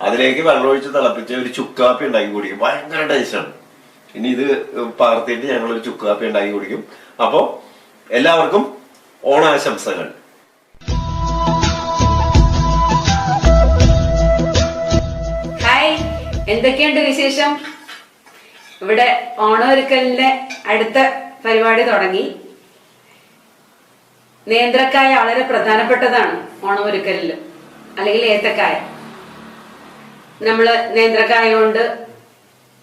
അതിലേക്ക് വെള്ളമൊഴിച്ച് തിളപ്പിച്ച് ഒരു ചുക്കാപ്പി ഉണ്ടാക്കി കുടിക്കും. ഭയങ്കര ടേസ്റ്റാണ്. ഇനി ഇത് പകർത്തിയിട്ട് ഞങ്ങൾ ഒരു ചുക്കാപ്പി ഉണ്ടാക്കി കുടിക്കും. അപ്പൊ എല്ലാവർക്കും ഓണാശംസകൾ. ഹായ്, എന്തൊക്കെയുണ്ട് വിശേഷം? ഇവിടെ ഓണമൊരുക്കലിന്റെ അടുത്ത പരിപാടി തുടങ്ങി. നേന്ത്രക്കായ വളരെ പ്രധാനപ്പെട്ടതാണ് ഓണമൊരുക്കലില്, അല്ലെങ്കിൽ ഏത്തക്കായ. നമ്മള് നേന്ത്രക്കായ കൊണ്ട്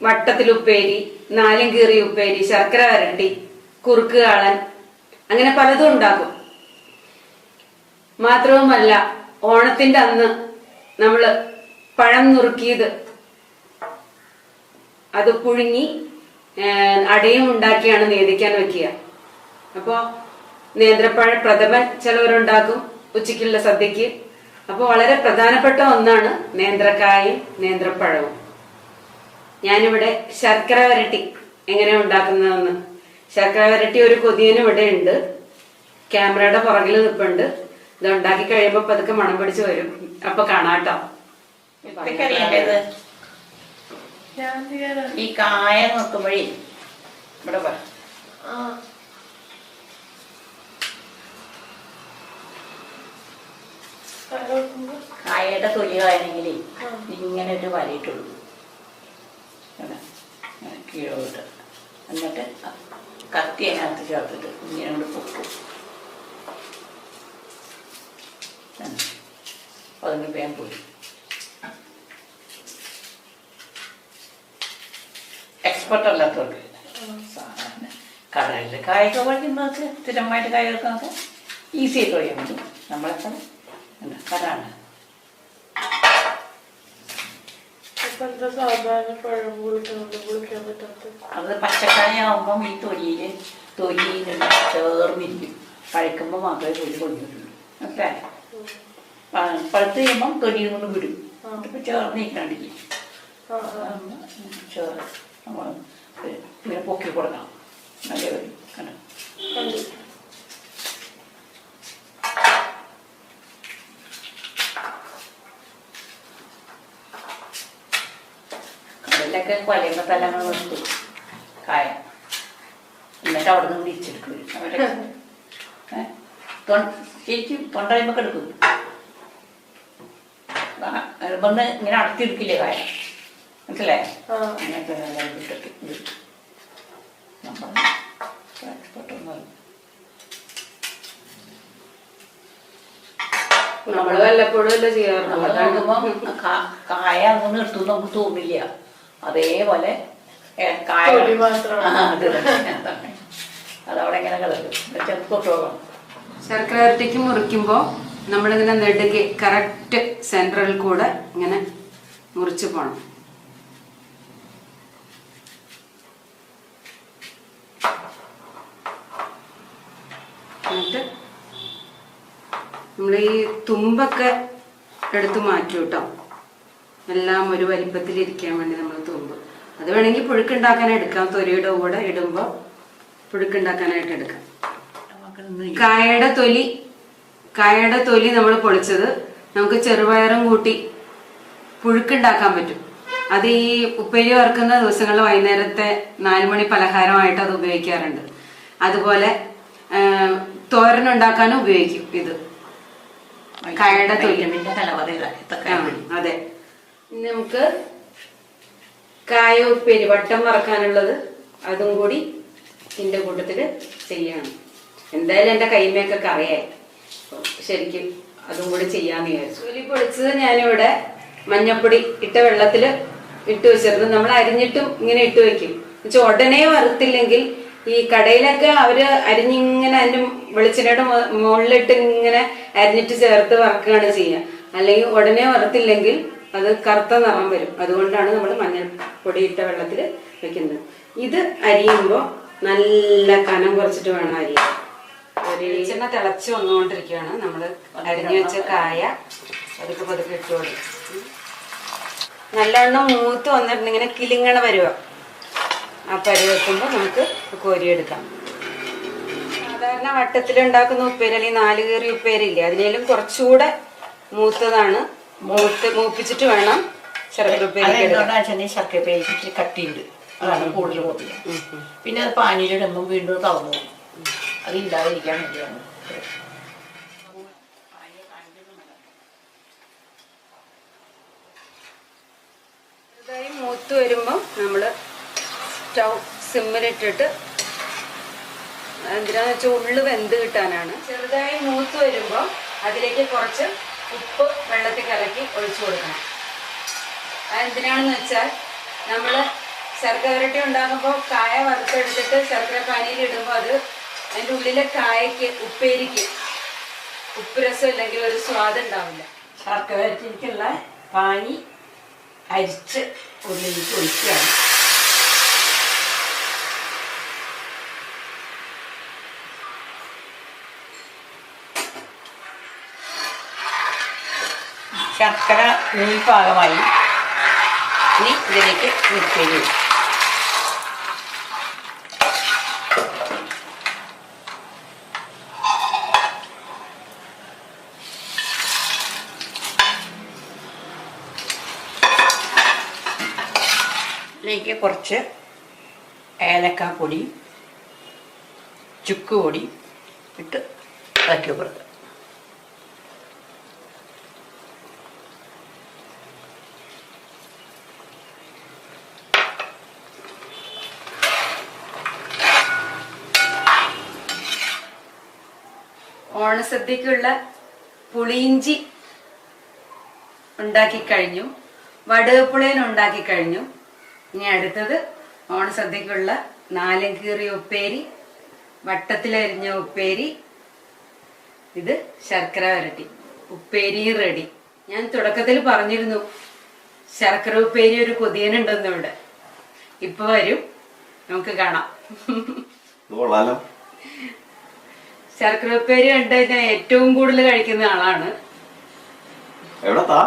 വട്ടത്തിൽ ഉപ്പേരി, നാലും കീറി ഉപ്പേരി, ശർക്കര വരട്ടി, കുറുക്ക് കാളൻ, അങ്ങനെ പലതും ഉണ്ടാക്കും. മാത്രവുമല്ല, ഓണത്തിന്റെ അന്ന് നമ്മള് പഴം നുറുക്കിയത് അത് പുഴുങ്ങി അടയും ഉണ്ടാക്കിയാണ് നേദിക്കാൻ വെക്കുക. അപ്പോ നേന്ത്രപ്പഴ പ്രഥമൻ ചിലവരുണ്ടാക്കും ഉച്ചയ്ക്കുള്ള സദ്യക്ക്. അപ്പൊ വളരെ പ്രധാനപ്പെട്ട ഒന്നാണ് നേന്ത്രക്കായും നേന്ത്രപ്പഴവും. ഞാനിവിടെ ശർക്കര വരട്ടി എങ്ങനെ ഉണ്ടാക്കുന്നതെന്ന്, ശർക്കര വരട്ടി ഒരു കൊതിയനും ഇവിടെ ഉണ്ട്, ക്യാമറയുടെ പുറകിൽ നിൽപ്പുണ്ട്. ഇത് ഉണ്ടാക്കി കഴിയുമ്പോ പതുക്കെ മണം പിടിച്ച് വരും. അപ്പൊ കാണാട്ടോ. ഈ കായ നോക്കുമ്പോഴേ ഇവിടെ കായയുടെ തൊലി കായണെങ്കിലേ ഇങ്ങനെ ഒരു വരയിട്ടുള്ളൂ, കീഴോട്ട്. എന്നിട്ട് കത്തി അതിനകത്ത് ചേർത്തിട്ട് ഇങ്ങനെ കൊണ്ട് പൊക്കും. അതിന് വേഗം പോയി. എക്സ്പെർട്ട് അല്ലാത്തവർക്ക് സാധാരണ കടലിൽ കായൊക്കെ കഴിക്കുന്നവർക്ക്, സ്ഥിരമായിട്ട് കായ എടുക്കുന്നവർക്ക് ഈസി ആയിട്ട് കഴിയാൻ പറ്റും. നമ്മളൊക്കെ അതാണ്. അത് പച്ചക്കായ ആവുമ്പം ഈ തൊലിയിൽ ചേർന്നിരിക്കും. പഴുക്കുമ്പോൾ മാത്രമേ തൊലി കൊണ്ടിട്ടുള്ളൂ. ഓക്കെ, പഴുത്ത് കഴിയുമ്പം തൊലി കൊണ്ട് വിടും. ഇപ്പം ചേർന്നിരിക്കണ്ടില്ലേ, ചേർന്ന് നമ്മൾ ഇങ്ങനെ പൊക്കി കൊടുക്കണം. നല്ല വരും. കണ്ടോ, കടലിലൊക്കെ കൊലയുമ്പോൾ തന്നെ നമ്മൾ നിർത്തും കായ. എന്നിട്ട് അവിടെ നിന്ന് തിരിച്ചെടുക്കും. അവരുടെ ശരിക്കും തൊണ്ടയുമ്പോൾ എടുക്കും. വന്ന് ഇങ്ങനെ അടത്തിയെടുക്കില്ലേ കായ, മനസ്സിലേ? അങ്ങനത്തെ ഇട്ടിട്ട് നമ്മള് വല്ലപ്പോഴും അല്ലേ ചെയ്യാറുണ്ട്. കായ അങ്ങനെ എടുത്തു നമുക്ക് തോന്നില്ല. അതേപോലെ കായ അതവിടെ ഇങ്ങനെ കിടക്കും. ചെറുപ്പം ശർക്കര വരട്ടിക്ക് മുറിക്കുമ്പോ നമ്മളിങ്ങനെ നെടുകെ കറക്റ്റ് സെൻട്രൽ കൂടെ ഇങ്ങനെ മുറിച്ചു പോണം. എന്നിട്ട് നമ്മൾ ഈ തുമ്പൊക്കെ എടുത്ത് മാറ്റും കേട്ടോ. എല്ലാം ഒരു വലിപ്പത്തിലിരിക്കാൻ വേണ്ടി നമ്മൾ തുമ്പ്, അത് വേണമെങ്കിൽ പുഴുക്കുണ്ടാക്കാനായിട്ട് എടുക്കാം. തൊലിയുടെ കൂടെ ഇടുമ്പോൾ പുഴുക്കുണ്ടാക്കാനായിട്ട് എടുക്കാം. കായയുടെ തൊലി നമ്മൾ പൊളിച്ചത് നമുക്ക് ചെറുപയറും കൂട്ടി പുഴുക്കുണ്ടാക്കാൻ പറ്റും. അത് ഈ ഉപ്പേരി വറുക്കുന്ന ദിവസങ്ങളിൽ വൈകുന്നേരത്തെ 4 മണി പലഹാരമായിട്ട് അത് ഉപയോഗിക്കാറുണ്ട്. അതുപോലെ തോരനുണ്ടാക്കാനും ഉപയോഗിക്കും ഇത് കായയുടെ തൊലി. അതെ, നമുക്ക് കായ ഉപ്പേരി വട്ടം വറക്കാനുള്ളത് അതും കൂടി ഇതിന്റെ കൂട്ടത്തില് ചെയ്യണം. എന്തായാലും എന്റെ കൈമേക്കൊക്കെ അറിയാം, ശരിക്കും അതും കൂടി ചെയ്യാന്ന് വിചാരിച്ചു. തൊലി പൊളിച്ചത് ഞാനിവിടെ മഞ്ഞപ്പൊടി ഇട്ട വെള്ളത്തില് ഇട്ട് വെച്ചിരുന്നു. നമ്മൾ അരിഞ്ഞിട്ടും ഇങ്ങനെ ഇട്ട് വെക്കും. ഉടനെ വറുത്തില്ലെങ്കിൽ ഈ കടയിലൊക്കെ അവര് അരിഞ്ഞിങ്ങനെ അതിന്റെ വെളിച്ചെണ്ണയുടെ മുകളിലിട്ട് ഇങ്ങനെ അരിഞ്ഞിട്ട് ചേർത്ത് വറക്കുകയാണ് ചെയ്യുക. അല്ലെങ്കിൽ ഉടനെ വറുത്തില്ലെങ്കിൽ അത് കറുത്ത നിറം വരും. അതുകൊണ്ടാണ് നമ്മൾ മഞ്ഞൾപ്പൊടി ഇട്ട വെള്ളത്തിൽ വെക്കുന്നത്. ഇത് അരിയുമ്പോൾ നല്ല കനം കുറച്ചിട്ട് വേണം അരിയാൻ. വെളിച്ചെണ്ണ തിളച്ച് വന്നുകൊണ്ടിരിക്കുകയാണ്. നമ്മൾ അരിഞ്ഞു വെച്ച കായ പതുക്കെ പതുക്കെ ഇട്ട് കൊടുക്കും. നല്ലവണ്ണം മൂത്ത് വന്നിട്ടുണ്ട്, ഇങ്ങനെ കിളിങ്ങണ വരുക. ആ പരുവെക്കുമ്പോൾ നമുക്ക് കോരിയെടുക്കാം. സാധാരണ വട്ടത്തിലുണ്ടാക്കുന്ന ഉപ്പേരി അല്ലെങ്കിൽ 4 കീറി ഉപ്പേരില്ലേ, അതിനേലും കുറച്ചുകൂടെ മൂത്തതാണ്. മൂപ്പിച്ചിട്ട് വേണം ശർക്കര ഉപ്പേരി അതെന്തുകൊണ്ടാണെന്ന് വെച്ചാൽ ശർക്കര ഉപ്പേരി ഇച്ചിരി കട്ടിയുണ്ട്, അതാണ് കൂടുതൽ കൂട്ടില്ല. പിന്നെ അത് പാനിയിലിടുമ്പോൾ വീണ്ടും തളർന്നു പോകും, അത് ഇല്ലാതിരിക്കാൻ വേണ്ടിയാണ്. ചെറുതായി മൂത്ത് വരുമ്പോൾ നമ്മൾ സ്റ്റൗ സിമ്മിലിട്ടിട്ട്, എന്തിനാന്ന് വെച്ചാൽ ഉള്ളു വെന്ത് കിട്ടാനാണ്. ചെറുതായി മൂത്ത് വരുമ്പോൾ അതിലേക്ക് കുറച്ച് ഉപ്പ് വെള്ളത്തിൽ കലക്കി ഒഴിച്ചു കൊടുക്കണം. അതെന്തിനാണെന്ന് വെച്ചാൽ നമ്മൾ ശർക്കര വരട്ടി ഉണ്ടാക്കുമ്പോൾ കായ വറുത്തെടുത്തിട്ട് ശർക്കര പാനിയിൽ ഇടുമ്പോൾ അത് അതിൻ്റെ ഉള്ളിലെ കായയ്ക്ക് ഉപ്പേരിക്ക് ഉപ്പ് രസം ഇല്ലെങ്കിൽ ഒരു സ്വാദ് ഉണ്ടാവില്ല. ശർക്കര വരട്ടിക്കുള്ള പാനി അരിച്ച് ഉള്ളിലേക്ക് ഒഴിക്കുകയാണ്. ശർക്കര പാകമായി. ഇനി ഇതിലേക്ക് മിക്സ് ചെയ്യും. ഇതിലേക്ക് കുറച്ച് ഏലക്കാപ്പൊടി, ചുക്ക് പൊടി ഇട്ട് ഇളക്കി കൊടുക്കുക. ഓണസദ്യക്കുള്ള പുളിയിഞ്ചി ഉണ്ടാക്കി കഴിഞ്ഞു, വടുകപ്പുളയൻ ഉണ്ടാക്കി കഴിഞ്ഞു. ഇനി അടുത്തത് ഓണസദ്യക്കുള്ള നാലും കീറിയ ഉപ്പേരി, വട്ടത്തിലരിഞ്ഞ ഉപ്പേരി, ഇത് ശർക്കര വരട്ടി, ഉപ്പേരി റെഡി. ഞാൻ തുടക്കത്തിൽ പറഞ്ഞിരുന്നു ശർക്കര ഉപ്പേരി ഒരു കൊതിയനുണ്ടെന്ന്. ഇവിടെ ഇപ്പൊ വരും, നമുക്ക് കാണാം. ശർക്കര ഉപ്പേരി കണ്ടു കഴിഞ്ഞാൽ ഏറ്റവും കൂടുതൽ കഴിക്കുന്ന ആളാണ്. എവിടത്താ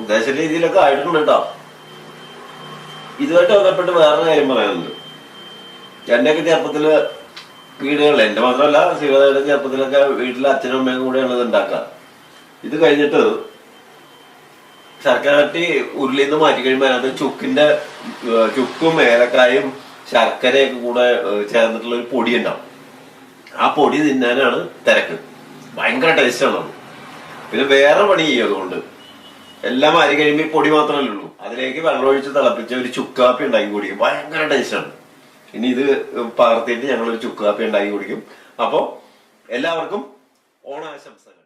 ഉദ്ദേശ രീതിയിലൊക്കെ ആയിട്ടുണ്ട് കേട്ടോ. ഇതുമായിട്ട് ബന്ധപ്പെട്ട് വേറൊരു കാര്യം പറയാനുണ്ട്. എന്റെയൊക്കെ ചെറുപ്പത്തില് വീടുകളിൽ, എന്റെ മാത്രമല്ല ശ്രീകലയുടെ ചെറുപ്പത്തിലൊക്കെ വീട്ടിലെ അച്ഛനും അമ്മയും കൂടെയാണ് ഇത് ഉണ്ടാക്കുക. ഇത് കഴിഞ്ഞിട്ട് ശർക്കര വരട്ടി ഉരുളിയിൽ നിന്ന് മാറ്റി കഴിയുമ്പോൾ അതിനകത്ത് ചുക്കും ഏലക്കായും ശർക്കരയൊക്കെ കൂടെ ചേർന്നിട്ടുള്ള ഒരു പൊടി ഉണ്ടാവും. ആ പൊടി തിന്നാനാണ് തിരക്ക്. ഭയങ്കര ടേസ്റ്റാണ് അത്. പിന്നെ വേറെ പണി ചെയ്യും. അതുകൊണ്ട് എല്ലാം അരി കഴിയുമ്പോൾ ഈ പൊടി മാത്രമല്ലേ ഉള്ളൂ. അതിലേക്ക് വെള്ളമൊഴിച്ച് തിളപ്പിച്ച ഒരു ചുക്കാപ്പി ഉണ്ടാക്കി കുടിക്കും. ഭയങ്കര ടേസ്റ്റാണ്. ഇനി ഇത് പകർത്തിയിട്ട് ഞങ്ങളൊരു ചുക്കാപ്പി ഉണ്ടാക്കി കുടിക്കും. അപ്പോൾ എല്ലാവർക്കും ഓണാശംസകൾ.